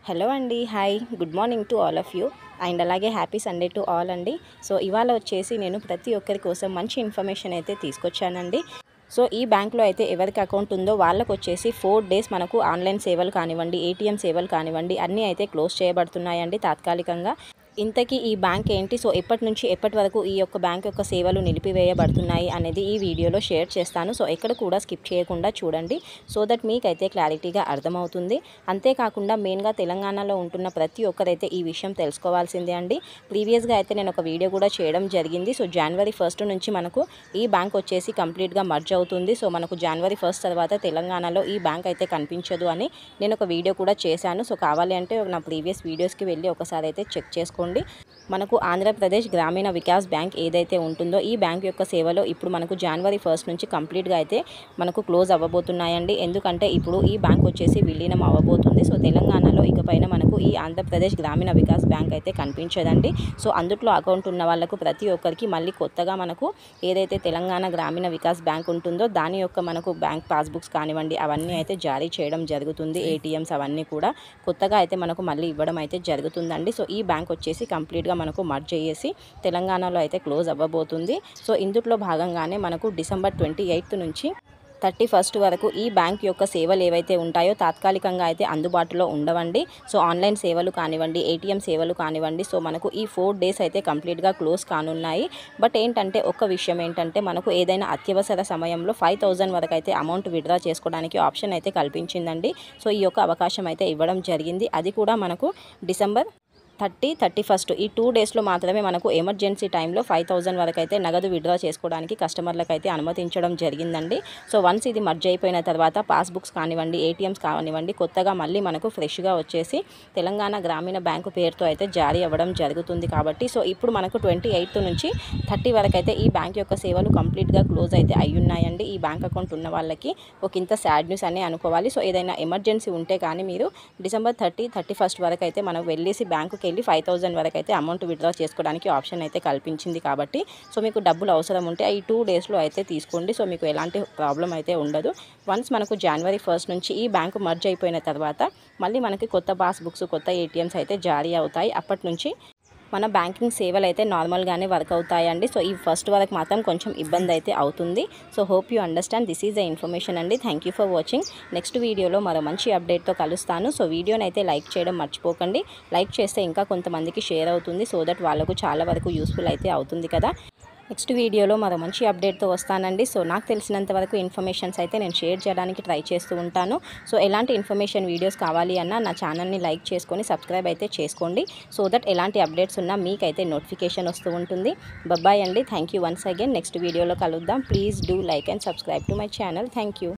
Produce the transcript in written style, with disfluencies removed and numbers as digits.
Hello అండి. Hi, good morning to all of you and అలాగే happy Sunday to all అండి. So ఇవాళ వచ్చేసి నేను ప్రతి ఒక్కరి కోసం మంచి ఇన్ఫర్మేషన్ అయితే తీసుకొచ్చానండి. సో ఈ బ్యాంక్లో అయితే ఎవరికి అకౌంట్ ఉందో వాళ్ళకు వచ్చేసి 4 డేస్ మనకు ఆన్లైన్ సేవలు కానివ్వండి, ఏటీఎం సేవలు కానివ్వండి అన్నీ అయితే క్లోజ్ చేయబడుతున్నాయండి తాత్కాలికంగా. ఇంతకీ ఈ బ్యాంక్ ఏంటి, సో ఎప్పటి నుంచి ఎప్పటి వరకు ఈ యొక్క బ్యాంక్ యొక్క సేవలు నిలిపివేయబడుతున్నాయి అనేది ఈ వీడియోలో షేర్ చేస్తాను. సో ఎక్కడ కూడా స్కిప్ చేయకుండా చూడండి, సో దట్ మీకైతే క్లారిటీగా అర్థమవుతుంది. అంతేకాకుండా మెయిన్గా తెలంగాణలో ఉంటున్న ప్రతి ఒక్కరైతే ఈ విషయం తెలుసుకోవాల్సిందే అండి. ప్రీవియస్గా అయితే నేను ఒక వీడియో కూడా చేయడం జరిగింది. సో జనవరి 1 నుంచి మనకు ఈ బ్యాంక్ వచ్చేసి కంప్లీట్గా మర్జ్ అవుతుంది. సో మనకు జనవరి 1 తర్వాత తెలంగాణలో ఈ బ్యాంక్ అయితే కనిపించదు అని నేను ఒక వీడియో కూడా చేశాను. సో కావాలి అంటే నా ప్రీవియస్ వీడియోస్కి వెళ్ళి ఒకసారి అయితే చెక్ చేసుకోండి. మనకు ఆంధ్రప్రదేశ్ గ్రామీణ వికాస్ బ్యాంక్ ఏదైతే ఉంటుందో ఈ బ్యాంక్ యొక్క సేవలో ఇప్పుడు మనకు జనవరి 1 నుంచి కంప్లీట్గా అయితే మనకు క్లోజ్ అవ్వబోతున్నాయండి. ఎందుకంటే ఇప్పుడు ఈ బ్యాంక్ వచ్చేసి విలీనం అవ్వబోతుంది. సో తెలంగాణలో ఇకపైన మనకు ఈ ఆంధ్రప్రదేశ్ గ్రామీణ వికాస్ బ్యాంక్ అయితే కనిపించదండి. సో అందులో అకౌంట్ ఉన్న వాళ్ళకు ప్రతి ఒక్కరికి మళ్ళీ కొత్తగా మనకు ఏదైతే తెలంగాణ గ్రామీణ వికాస్ బ్యాంక్ ఉంటుందో దాని యొక్క మనకు బ్యాంక్ పాస్బుక్స్ కానివ్వండి అవన్నీ అయితే జారీ చేయడం జరుగుతుంది. ఏటీఎంస్ అవన్నీ కూడా కొత్తగా అయితే మనకు మళ్ళీ ఇవ్వడం అయితే జరుగుతుందండి. సో ఈ బ్యాంక్ వచ్చేసి కంప్లీట్గా మనకు మర్జ్ అయ్యేసి తెలంగాణలో అయితే క్లోజ్ అవ్వబోతుంది. సో ఇందులో భాగంగానే మనకు డిసెంబర్ 28 నుంచి 31 వరకు ఈ బ్యాంక్ యొక్క సేవలు ఏవైతే ఉంటాయో తాత్కాలికంగా అయితే అందుబాటులో ఉండవండి. సో ఆన్లైన్ సేవలు కానివ్వండి, ఏటీఎం సేవలు కానివ్వండి, సో మనకు ఈ 4 డేస్ అయితే కంప్లీట్గా క్లోజ్ కానున్నాయి. బట్ ఏంటంటే ఒక విషయం ఏంటంటే మనకు ఏదైనా అత్యవసర సమయంలో 5000 వరకు అయితే అమౌంట్ విత్డ్రా చేసుకోవడానికి ఆప్షన్ అయితే కల్పించిందండి. సో ఈ యొక్క అవకాశం అయితే ఇవ్వడం జరిగింది. అది కూడా మనకు డిసెంబర్ 30, 31 ఈ 2 డేస్లో మాత్రమే మనకు ఎమర్జెన్సీ టైంలో 5000 వరకు అయితే నగదు విత్డ్రా చేసుకోవడానికి కస్టమర్లకు అయితే అనుమతించడం జరిగిందండి. సో వన్స్ ఇది మర్జ్ అయిపోయిన తర్వాత పాస్బుక్స్ కానివ్వండి, ఏటీఎంస్ కానివ్వండి కొత్తగా మళ్ళీ మనకు ఫ్రెష్గా వచ్చేసి తెలంగాణ గ్రామీణ బ్యాంకు పేరుతో అయితే జారీ అవ్వడం జరుగుతుంది. కాబట్టి సో ఇప్పుడు మనకు 28 నుంచి 30 వరకు అయితే ఈ బ్యాంక్ యొక్క సేవలు కంప్లీట్గా క్లోజ్ అయితే అయ్యున్నాయండి. ఈ బ్యాంక్ అకౌంట్ ఉన్న వాళ్ళకి ఒక ఇంత సాడ్ న్యూస్ అని అనుకోవాలి. సో ఏదైనా ఎమర్జెన్సీ ఉంటే కానీ మీరు డిసెంబర్ 30, 31 వరకు అయితే మనం వెళ్ళేసి బ్యాంకుకి వెళ్ళి 5000 వరకు అయితే అమౌంట్ విత్డ్రా చేసుకోవడానికి ఆప్షన్ అయితే కల్పించింది. కాబట్టి సో మీకు డబ్బులు అవసరం ఉంటే ఈ 2 డేస్లో అయితే తీసుకోండి. సో మీకు ఎలాంటి ప్రాబ్లం అయితే ఉండదు. వన్స్ మనకు జనవరి 1 నుంచి ఈ బ్యాంకు మర్జ్ అయిపోయిన తర్వాత మళ్ళీ మనకి కొత్త పాస్బుక్స్, కొత్త ఏటీఎంస్ అయితే జారీ అవుతాయి. అప్పటి నుంచి మన బ్యాంకింగ్ సేవలు అయితే నార్మల్గానే వర్క్ అవుతాయండి. సో ఈ ఫస్ట్ వరకు మాత్రం కొంచెం ఇబ్బంది అయితే అవుతుంది. So hope you understand. This is the information అండి. Thank you for watching. Next వీడియోలో మరో మంచి అప్డేట్తో కలుస్తాను. సో వీడియోని అయితే లైక్ చేయడం మర్చిపోకండి. లైక్ చేస్తే ఇంకా కొంతమందికి షేర్ అవుతుంది. సో దట్ వాళ్ళకు చాలా వరకు యూస్ఫుల్ అయితే అవుతుంది కదా. నెక్స్ట్ వీడియోలో మరో మంచి అప్డేట్తో వస్తానండి. సో నాకు తెలిసినంత వరకు ఇన్ఫర్మేషన్స్ అయితే నేను షేర్ చేయడానికి ట్రై చేస్తూ ఉంటాను. సో ఎలాంటి ఇన్ఫర్మేషన్ వీడియోస్ కావాలి అన్నా నా ఛానల్ని లైక్ చేసుకొని సబ్స్క్రైబ్ అయితే చేసుకోండి. సో దట్ ఎలాంటి అప్డేట్స్ ఉన్నా మీకైతే నోటిఫికేషన్ వస్తూ ఉంటుంది. బాయ్ అండి. Thank you once again. Next వీడియోలో కలుద్దాం. Please do like and subscribe to my channel. Thank you.